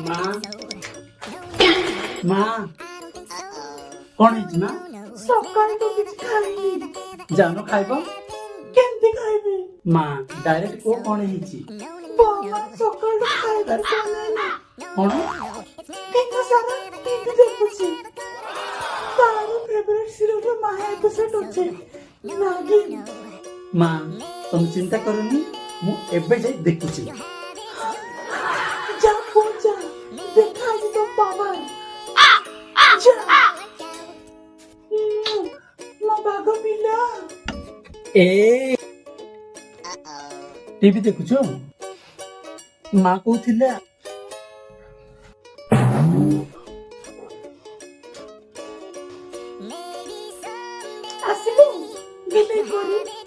माँ माँ कौन है माँ सकाळी तो किसी खाइनी जानो खाइब केंती खाइबे माँ डायरेक्ट को कौन है बाबा सकाळी खाइबार कोने कौन केना सारा टीवी देखुची तारो फेवरेट सीरियल माहा एपिसोड होचे नागिन माँ तुम चिंता करनी मु एबे जाई देखुची जा जा देखा जी तो बाबा जा ମୋ ବାଘ ପିଲା ए टीवी देखुछो माँ कहूथिला ଆସିବୁ ବିଲେଇ କରି